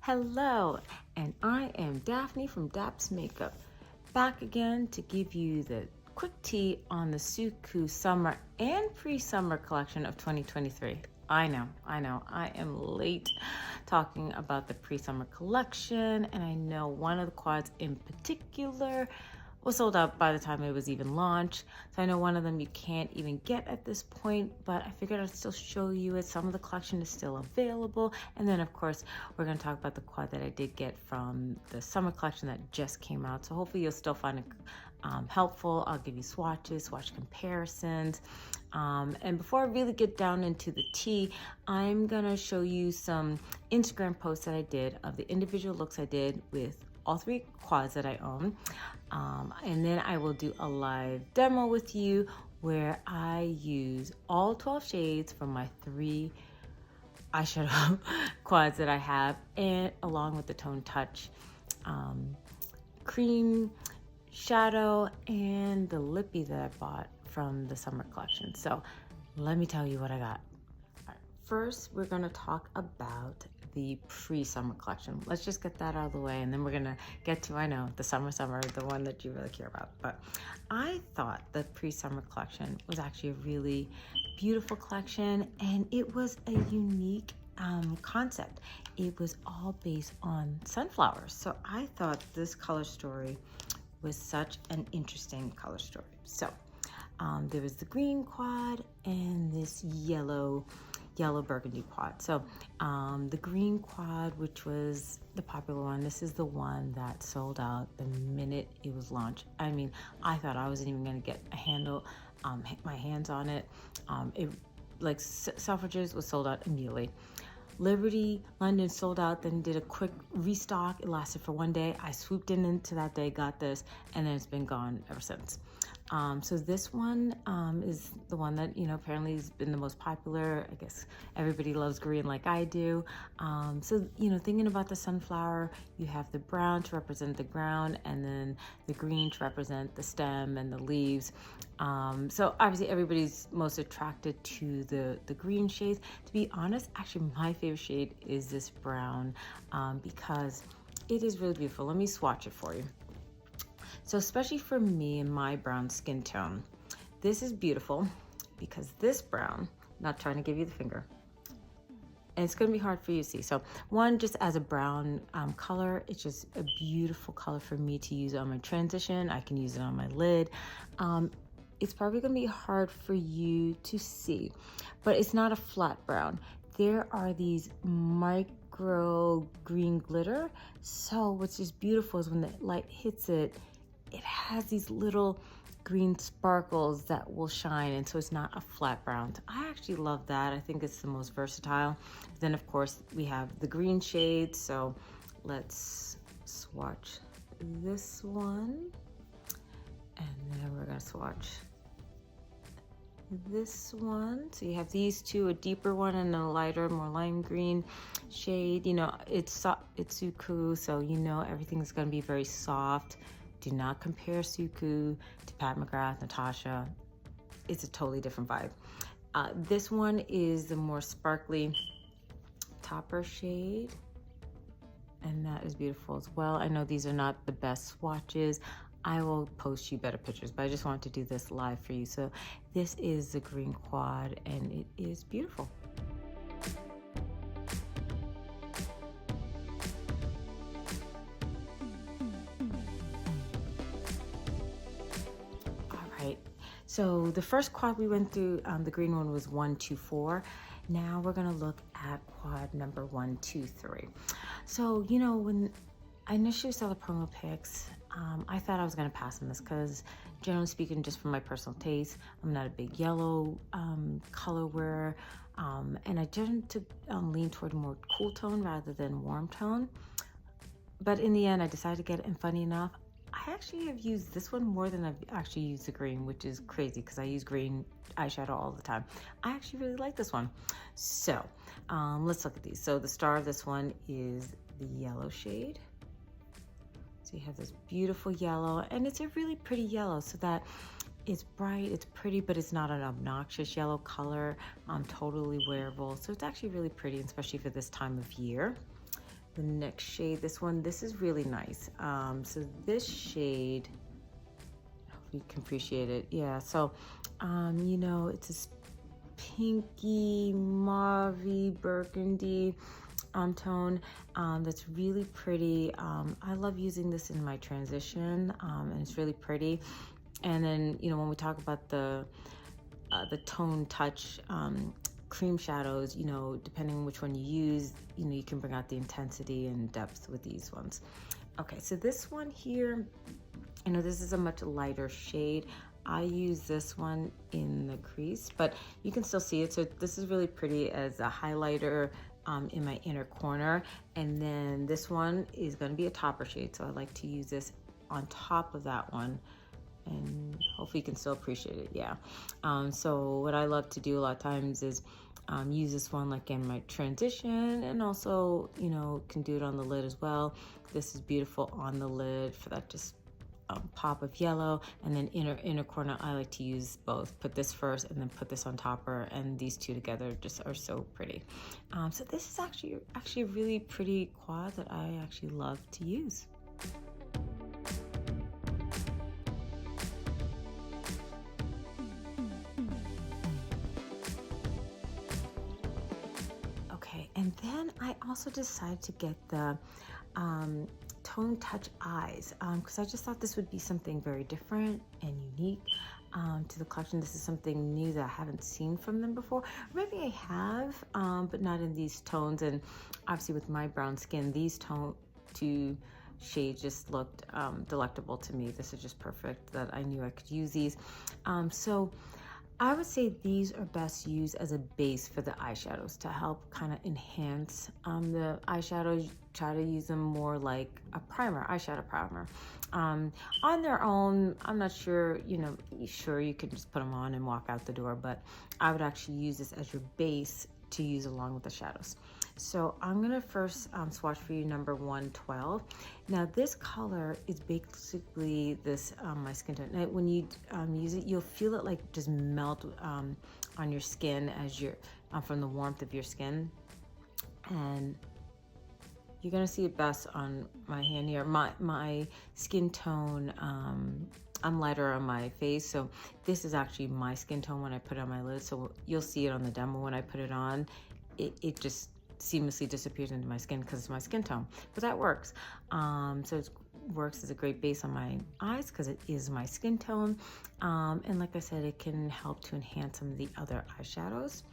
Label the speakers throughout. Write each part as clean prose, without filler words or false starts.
Speaker 1: Hello, and I am Daphne from Daps Makeup, back again to give you the quick tea on the Suqqu Summer and Pre-Summer collection of 2023. I know, I am late talking about the Pre-Summer collection, and I know one of the quads in particular was sold out by the time it was even launched. So I know one of them you can't even get at this point, but I figured I'd still show you it. Some of the collection is still available. And then of course, we're gonna talk about the quad that I did get from the summer collection that just came out. So hopefully you'll still find it helpful. I'll give you swatches, swatch comparisons. And before I really get down into the tea, I'm gonna show you some Instagram posts that I did of the individual looks I did with all three quads that I own. And then I will do a live demo with you where I use all 12 shades from my 3 eyeshadow quads that I have, and along with the Tone Touch cream shadow and the lippy that I bought from the summer collection. So let me tell you what I got. All right, first, we're gonna talk about the pre-summer collection. Let's just get that out of the way, and then we're gonna get to, I know, the summer, the one that you really care about. But I thought the pre-summer collection was actually a really beautiful collection, and it was a unique concept. It was all based on sunflowers. So I thought this color story was such an interesting color story. So there was the green quad and this yellow burgundy quad. So the green quad, which was the popular one, this is the one that sold out the minute it was launched. I mean, I thought I wasn't even gonna get a handle, my hands on it. It, like Selfridges, was sold out immediately. Liberty London sold out, then did a quick restock. It lasted for one day. I swooped in into that day, got this, and then it's been gone ever since. So this one is the one that, apparently has been the most popular. I guess everybody loves green like I do. So, thinking about the sunflower, you have the brown to represent the ground, and then the green to represent the stem and the leaves. So obviously everybody's most attracted to the green shades. To be honest, actually my favorite shade is this brown because it is really beautiful. Let me swatch it for you. So especially for me and my brown skin tone, this is beautiful because this brown, not trying to give you the finger, and it's going to be hard for you to see. So one, just as a brown color, it's just a beautiful color for me to use on my transition. I can use it on my lid. It's probably going to be hard for you to see, but it's not a flat brown. There are these micro green glitter. So what's just beautiful is when the light hits it, it has these little green sparkles that will shine, and so it's not a flat brown. I actually love that. I think it's the most versatile. Then of course we have the green shade, so let's swatch this one, and then we're gonna swatch this one. So you have these two, a deeper one and a lighter, more lime green shade. It's Suqqu, so everything's gonna be very soft. Do not compare Suqqu to Pat McGrath, Natasha. It's a totally different vibe. This one is the more sparkly topper shade, and that is beautiful as well. I know these are not the best swatches. I will post you better pictures, but I just wanted to do this live for you. So this is the green quad, and it is beautiful. So the first quad we went through, the green one, was 1, 2, 4. Now we're gonna look at quad number 1, 2, 3. So, when I initially saw the promo pics, I thought I was gonna pass on this because, generally speaking, just from my personal taste, I'm not a big yellow color wearer, and I tend to lean toward more cool tone rather than warm tone. But in the end, I decided to get it, and funny enough, I actually have used this one more than I've actually used the green, which is crazy because I use green eyeshadow all the time. I actually really like this one. So let's look at these. So the star of this one is the yellow shade. So you have this beautiful yellow, and it's a really pretty yellow, so that it's bright, it's pretty, but it's not an obnoxious yellow color. Totally wearable. So it's actually really pretty, especially for this time of year. the next shade. This is really nice. So this shade, I hope you can appreciate it. Yeah, so you know, it's this pinky, mauve, burgundy tone that's really pretty. I love using this in my transition, and it's really pretty. And then, you know, when we talk about the tone touch cream shadows, you know, depending on which one you use, you know, you can bring out the intensity and depth with these ones. Okay, so this one here, you know, this is a much lighter shade. I use this one in the crease, but you can still see it. So this is really pretty as a highlighter in my inner corner. And then this one is going to be a topper shade. So I like to use this on top of that one. And hopefully you can still appreciate it. Yeah. So what I love to do a lot of times is use this one like in my transition, and also, you know, can do it on the lid as well. This is beautiful on the lid for that just pop of yellow. And then inner corner, I like to use both. Put this first and then put this on topper, and these two together just are so pretty. So this is actually a really pretty quad that I actually love to use. And then I also decided to get the Tone Touch Eyes because I just thought this would be something very different and unique to the collection. This is something new that I haven't seen from them before. Maybe I have, but not in these tones. And obviously with my brown skin, these two shades just looked delectable to me. This is just perfect that I knew I could use these. So I would say these are best used as a base for the eyeshadows to help kind of enhance the eyeshadows. Try to use them more like a primer, eyeshadow primer. On their own, I'm not sure, you know, sure you can just put them on and walk out the door, but I would actually use this as your base to use along with the shadows. So I'm gonna first swatch for you number 112. Now this color is basically this my skin tone. Now, when you use it, you'll feel it like just melt on your skin as you're from the warmth of your skin, and you're gonna see it best on my hand here. My skin tone, I'm lighter on my face, so this is actually my skin tone when I put it on my lid. So you'll see it on the demo when I put it on. It just seamlessly disappears into my skin because it's my skin tone, but that works. So it works as a great base on my eyes because it is my skin tone. And like I said, it can help to enhance some of the other eyeshadows.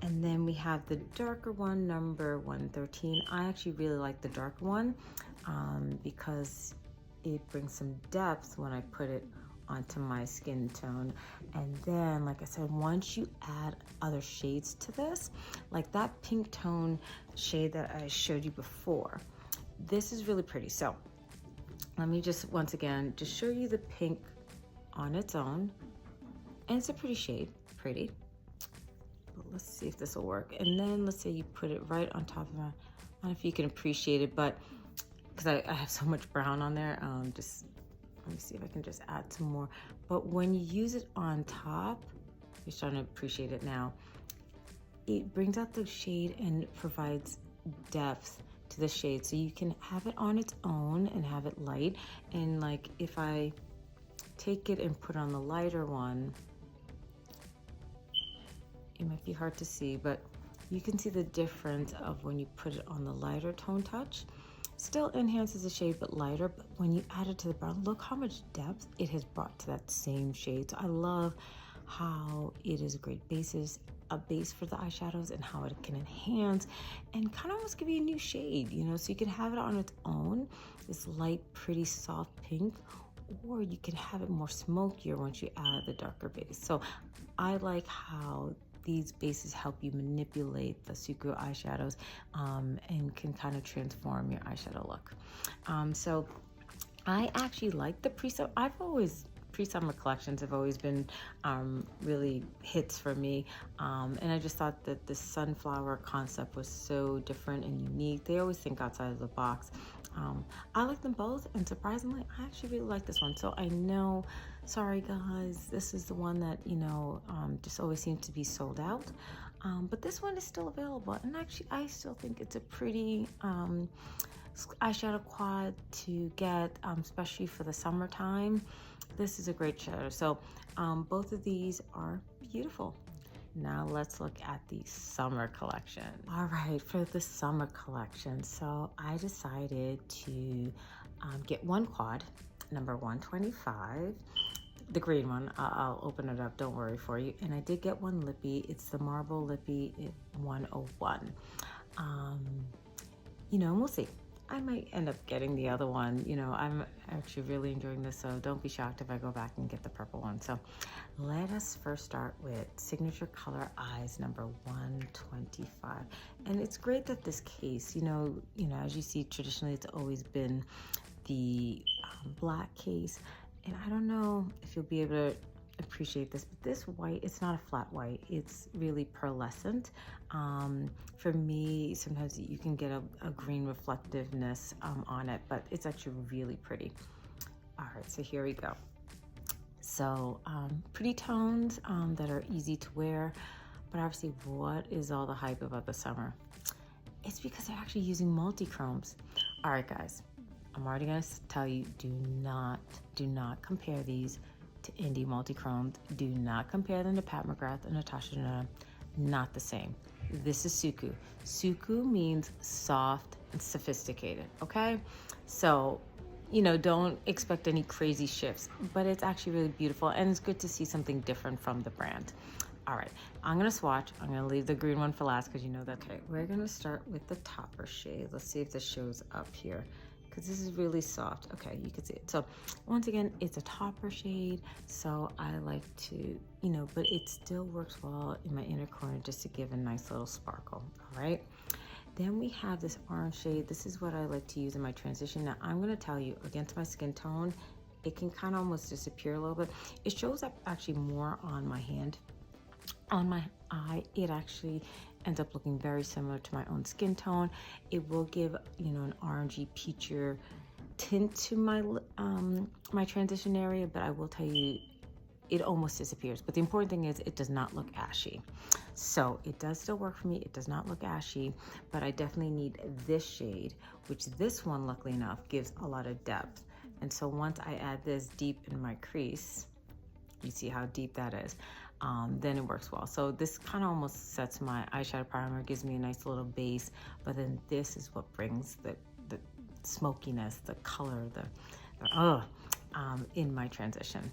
Speaker 1: And then we have the darker one, number 113. I actually really like the darker one because it brings some depth when I put it onto my skin tone. And then, like I said, once you add other shades to this, like that pink tone shade that I showed you before, this is really pretty. So let me just, once again, just show you the pink on its own. And it's a pretty shade, pretty. But let's see if this will work. And then let's say you put it right on top of my, I don't know if you can appreciate it, but because I have so much brown on there, just let me see if I can just add some more. But when you use it on top, you're starting to appreciate it now. It brings out the shade and provides depth to the shade. So you can have it on its own and have it light. And like if I take it and put on the lighter one, it might be hard to see, but you can see the difference of when you put it on the lighter tone touch. Still enhances the shade, but lighter. But when you add it to the brown, look how much depth it has brought to that same shade. So I love how it is a great a base for the eyeshadows, and how it can enhance and kind of almost give you a new shade, you know? So you can have it on its own, this light, pretty soft pink, or you can have it more smokier once you add the darker base. So I like how these bases help you manipulate the Suqqu eyeshadows and can kind of transform your eyeshadow look. So I actually like the pre-summer. Pre-summer collections have always been really hits for me. And I just thought that the sunflower concept was so different and unique. They always think outside of the box. I like them both, and surprisingly, I actually really like this one. So I know, sorry guys, this is the one that, you know, just always seems to be sold out. But this one is still available, and actually I still think it's a pretty eyeshadow quad to get, especially for the summertime. This is a great shadow. So both of these are beautiful. Now let's look at the summer collection. All right, for the summer collection, so I decided to get one quad, number 125, the green one. I'll open it up, don't worry for you. And I did get one lippy. It's the Marble Lippy 101. You know, and we'll see. I might end up getting the other one. You know, I'm actually really enjoying this, so don't be shocked if I go back and get the purple one. So let us first start with Signature Color Eyes number 125. And it's great that this case, you know, as you see, traditionally it's always been the black case. And I don't know if you'll be able to appreciate this, but this white, it's not a flat white, it's really pearlescent. For me, sometimes you can get a green reflectiveness on it, but it's actually really pretty. All right, so here we go. So pretty tones that are easy to wear, but obviously what is all the hype about the summer? It's because they're actually using multi-chromes. All right, guys, I'm already gonna tell you, do not compare these to Indie Multichromed. Do not compare them to Pat McGrath and Natasha Denona. Not the same. This is Suqqu. Suqqu means soft and sophisticated, okay? So, you know, don't expect any crazy shifts, but it's actually really beautiful, and it's good to see something different from the brand. All right, I'm gonna swatch. I'm gonna leave the green one for last because you know that. Okay, we're gonna start with the topper shade. Let's see if this shows up here, because this is really soft. Okay, you can see it. So once again, it's a topper shade, so I like to, you know, but it still works well in my inner corner just to give a nice little sparkle. All right, then we have this orange shade. This is what I like to use in my transition. Now I'm gonna tell you, against my skin tone, it can kind of almost disappear a little bit. It shows up actually more on my hand. On my eye, it actually ends up looking very similar to my own skin tone. It will give, you know, an orangey peachier tint to my my transition area, but I will tell you, it almost disappears. But the important thing is it does not look ashy. So it does still work for me. It does not look ashy, but I definitely need this shade, which this one, luckily enough, gives a lot of depth. And so once I add this deep in my crease, you see how deep that is. Then it works well. So this kind of almost sets my eyeshadow primer, gives me a nice little base, but then this is what brings the smokiness, the color, in my transition.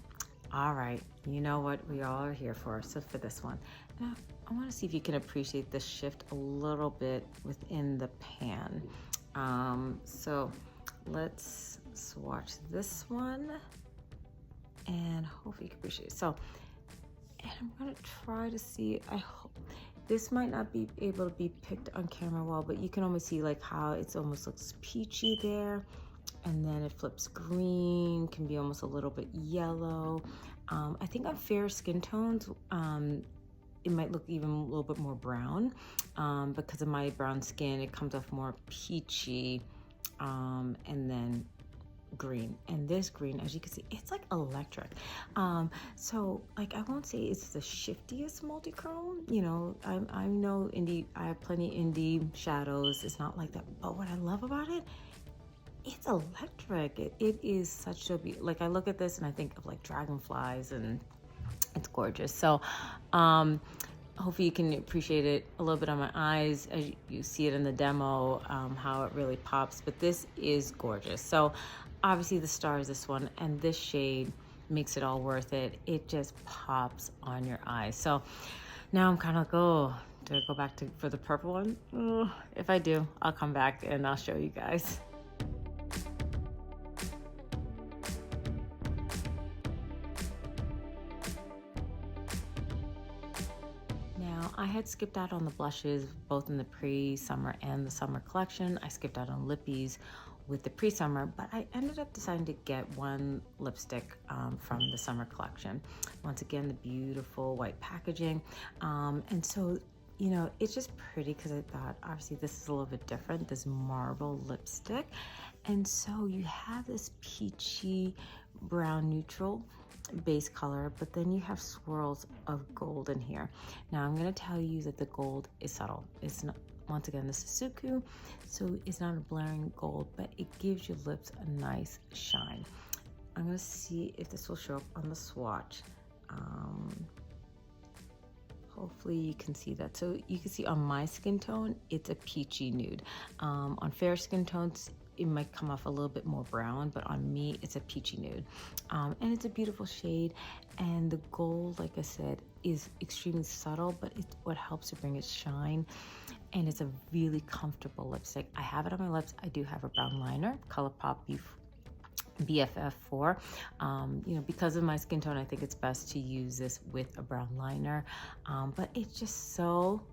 Speaker 1: All right, you know what we all are here for. So for this one, now I want to see if you can appreciate this shift a little bit within the pan. So let's swatch this one and hopefully you can appreciate it. So, and I'm gonna try to see, I hope, this might not be able to be picked on camera well, but you can almost see like how it's almost looks peachy there. And then it flips green, can be almost a little bit yellow. I think on fair skin tones, it might look even a little bit more brown. Because of my brown skin, it comes off more peachy, and then green. And this green, as you can see, it's like electric. So like I won't say it's the shiftiest multi-chrome, you know, I know I have plenty indie shadows, it's not like that, but what I love about it, it's electric. It is such a like I look at this and I think of like dragonflies, and it's gorgeous. So hopefully you can appreciate it a little bit on my eyes as you see it in the demo, how it really pops, but this is gorgeous. So obviously the star is this one, and this shade makes it all worth it. It just pops on your eyes. So now I'm kind of like, oh, do I go back for the purple one? Oh, if I do, I'll come back and I'll show you guys. I had skipped out on the blushes, both in the pre-summer and the summer collection. I skipped out on lippies with the pre-summer, but I ended up deciding to get one lipstick from the summer collection. Once again, the beautiful white packaging. And so you know, it's just pretty because I thought obviously this is a little bit different, this marble lipstick. And so you have this peachy brown neutral base color, but then you have swirls of gold in here. Now I'm going to tell you that the gold is subtle. It's not, once again, this is Suqqu, so it's not a blaring gold, but it gives your lips a nice shine. I'm going to see if this will show up on the swatch. Hopefully you can see that. So you can see on my skin tone, it's a peachy nude. On fair skin tones, it might come off a little bit more brown, but on me, it's a peachy nude. And it's a beautiful shade. And the gold, like I said, is extremely subtle, but it's what helps to bring it shine. And it's a really comfortable lipstick. I have it on my lips. I do have a brown liner, ColourPop BFF4. You know, because of my skin tone, I think it's best to use this with a brown liner. But it's just so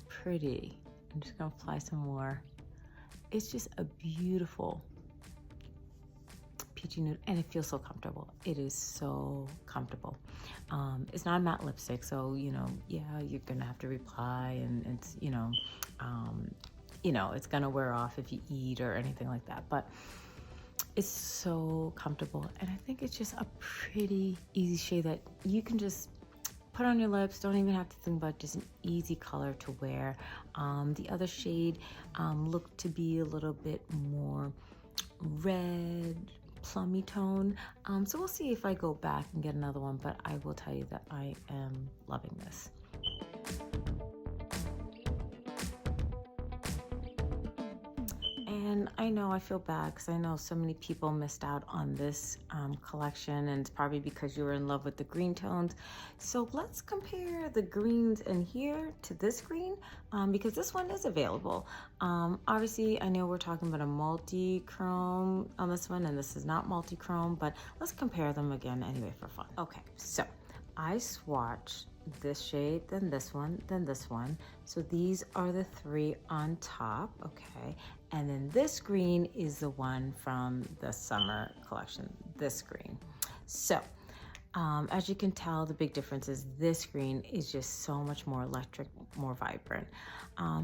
Speaker 1: pretty. I'm just gonna apply some more. It's just a beautiful peachy nude, and it feels so comfortable. It is so comfortable. It's not a matte lipstick, so you know, yeah, you're gonna have to reapply, and it's you know, it's gonna wear off if you eat or anything like that. But it's so comfortable, and I think it's just a pretty easy shade that you can just put on your lips. Don't even have to think about, just an easy color to wear. The other shade looked to be a little bit more red, plummy tone. So we'll see if I go back and get another one, but I will tell you that I am loving this. And I know I feel bad because I know so many people missed out on this collection, and it's probably because you were in love with the green tones. So let's compare the greens in here to this green, because this one is available. Obviously, I know we're talking about a multi-chrome on this one, and this is not multi-chrome, but let's compare them again anyway for fun. Okay, so I swatched this shade, then this one, then this one. So these are the three on top, okay? And then this green is the one from the summer collection, this green. So as you can tell, the big difference is this green is just so much more electric, more vibrant.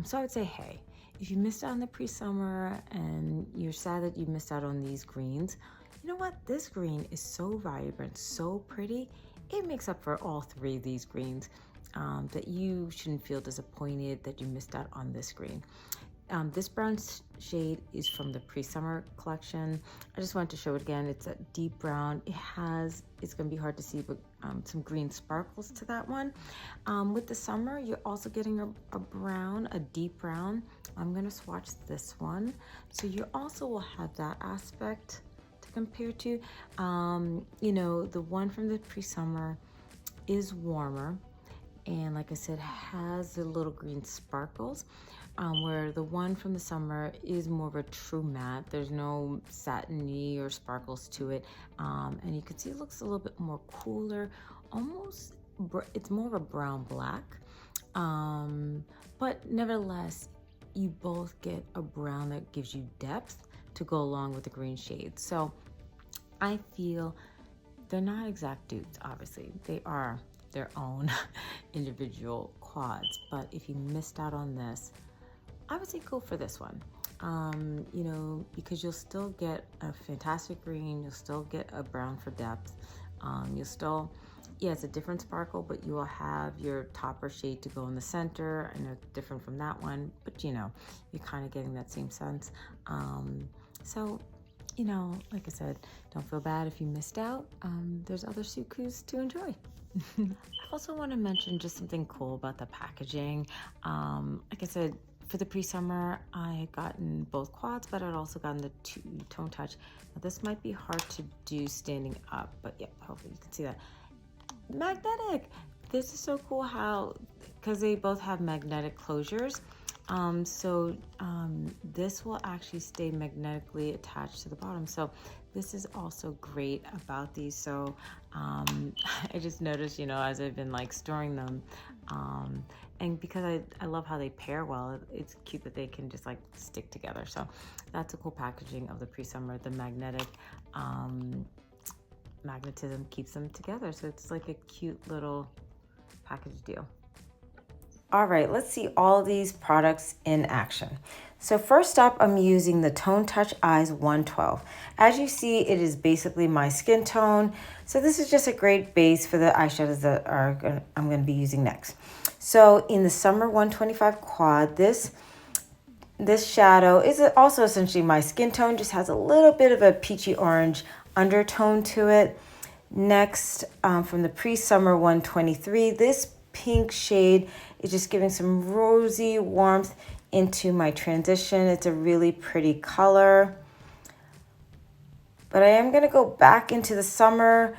Speaker 1: So I would say, hey, if you missed out on the pre-summer and you're sad that you missed out on these greens, you know what? This green is so vibrant, so pretty. It makes up for all three of these greens, that you shouldn't feel disappointed that you missed out on this green. This brown shade is from the pre-summer collection. I just wanted to show it again. It's a deep brown. It's gonna be hard to see, but some green sparkles to that one. With the summer, you're also getting a brown, a deep brown. I'm gonna swatch this one. So you also will have that aspect compare to. You know, the one from the pre-summer is warmer, and like I said, has the little green sparkles, where the one from the summer is more of a true matte. There's no satiny or sparkles to it, and you can see it looks a little bit more cooler, almost it's more of a brown black, but nevertheless you both get a brown that gives you depth to go along with the green shade. So I feel they're not exact dupes, obviously. They are their own individual quads. But if you missed out on this, I would say go for this one. You know, because you'll still get a fantastic green, you'll still get a brown for depth. You'll still, yeah, it's a different sparkle, but you will have your topper shade to go in the center. I know it's different from that one, but you know, you're kind of getting that same sense. So, you know, like I said, don't feel bad if you missed out. There's other Suqqus to enjoy. I also want to mention just something cool about the packaging. Like I said, for the pre-summer, I had gotten both quads, but I'd also gotten the two-tone touch. Now, this might be hard to do standing up, but yeah, hopefully you can see that. Magnetic! This is so cool how, because they both have magnetic closures, this will actually stay magnetically attached to the bottom. So this is also great about these. So I just noticed, you know, as I've been like storing them, and because I love how they pair well, it's cute that they can just like stick together. So that's a cool packaging of the pre-summer. The magnetism keeps them together. So it's like a cute little package deal. All right, let's see all these products in action. So first up, I'm using the Tone Touch Eyes 112. As you see, it is basically my skin tone. So this is just a great base for the eyeshadows that I'm going to be using next. So in the Summer 125 Quad, this shadow is also essentially my skin tone, just has a little bit of a peachy orange undertone to it. Next, from the Pre-Summer 123, this pink shade is just giving some rosy warmth into my transition. It's a really pretty color. But I am going to go back into the Summer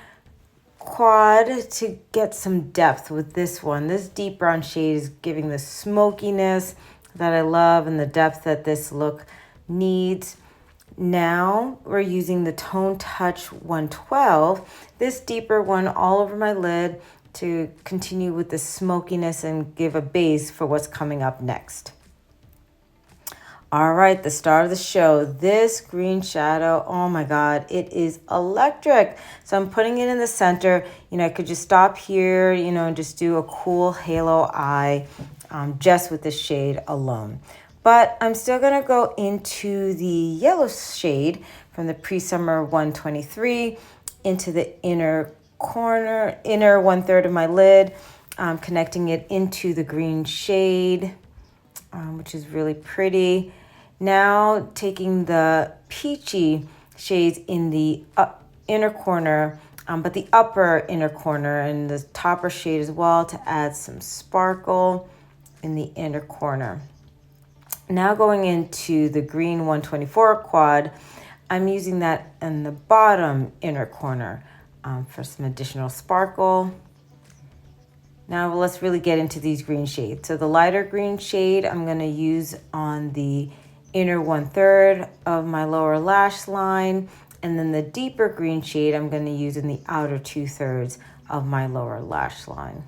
Speaker 1: Quad to get some depth with this one. This deep brown shade is giving the smokiness that I love and the depth that this look needs. Now we're using the Tone Touch 112, this deeper one all over my lid to continue with the smokiness and give a base for what's coming up next. All right, the star of the show, this green shadow, oh my God, it is electric. So I'm putting it in the center. You know, I could just stop here, you know, and just do a cool halo eye just with this shade alone. But I'm still gonna go into the yellow shade from the Pre-Summer 123 into the inner corner, inner 1/3 of my lid, connecting it into the green shade, which is really pretty. Now taking the peachy shades in the inner corner, but the upper inner corner and the topper shade as well to add some sparkle in the inner corner. Now going into the green 124 Quad, I'm using that in the bottom inner corner for some additional sparkle. Now let's really get into these green shades. So the lighter green shade I'm going to use on the inner 1/3 of my lower lash line, and then the deeper green shade I'm going to use in the outer 2/3 of my lower lash line.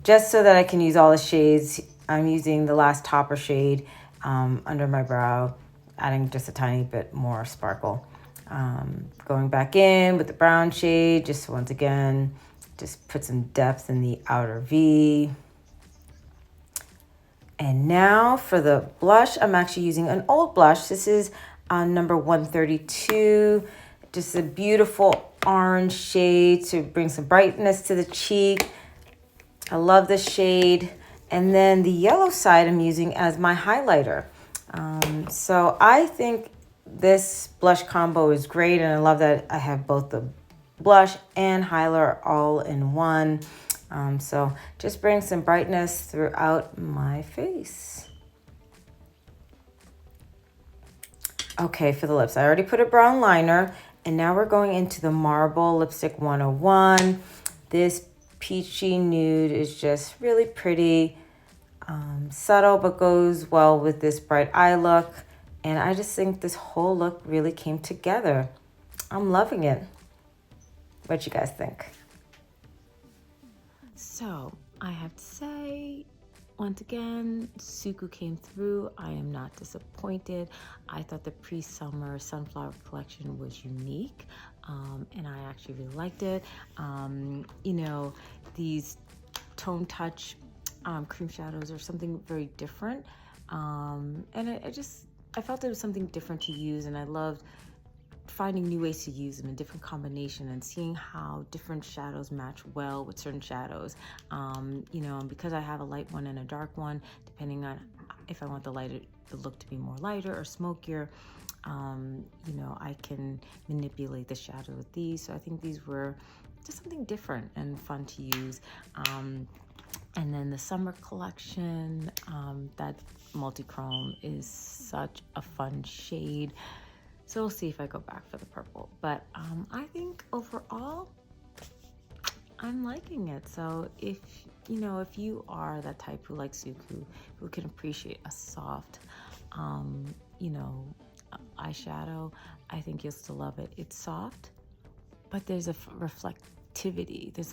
Speaker 1: Just so that I can use all the shades, I'm using the last topper shade under my brow, adding just a tiny bit more sparkle. Going back in with the brown shade, just once again, just put some depth in the outer V. And now for the blush, I'm actually using an old blush. This is number 132. Just a beautiful orange shade to bring some brightness to the cheek. I love this shade. And then the yellow side I'm using as my highlighter. So I think this blush combo is great, and I love that I have both the blush and highlighter all in one. So just bring some brightness throughout my face. Okay, for the lips, I already put a brown liner, and now we're going into the Marble Lipstick 101. This peachy nude is just really pretty, subtle, but goes well with this bright eye look. And I just think this whole look really came together. I'm loving it. What you guys think? So I have to say, once again, Suqqu came through. I am not disappointed. I thought the Pre-Summer Sunflower collection was unique, and I actually really liked it. You know, these Tone Touch cream shadows are something very different, and I felt it was something different to use, and I loved finding new ways to use them in different combination and seeing how different shadows match well with certain shadows. You know, and because I have a light one and a dark one, depending on if I want the look to be more lighter or smokier, you know, I can manipulate the shadow with these. So I think these were just something different and fun to use. And then the summer collection, that multi-chrome is such a fun shade. So we'll see if I go back for the purple. But I think overall, I'm liking it. So if you are that type who likes Suqqu, who can appreciate a soft, you know, eyeshadow, I think you'll still love it. It's soft, but there's a reflectivity. There's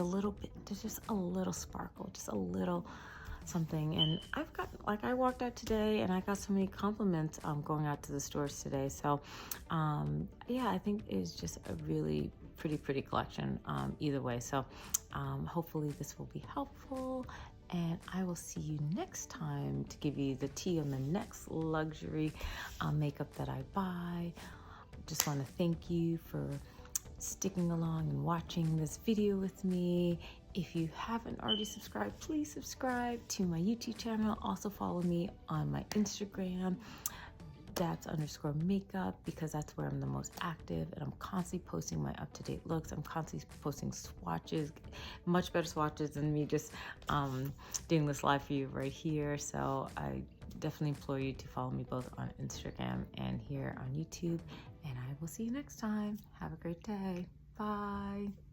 Speaker 1: just a little sparkle, just a little something. And I walked out today and I got so many compliments going out to the stores today. So yeah, I think it's just a really pretty collection either way. So hopefully this will be helpful, and I will see you next time to give you the tea on the next luxury makeup that I buy. Just want to thank you for sticking along and watching this video with me. If you haven't already subscribed, please subscribe to my YouTube channel. Also follow me on my Instagram, Daps_makeup, because that's where I'm the most active, and I'm constantly posting my up-to-date looks. I'm constantly posting swatches, much better swatches than me just doing this live for you right here. So I definitely implore you to follow me both on Instagram and here on YouTube, and I will see you next time. Have a great day. Bye.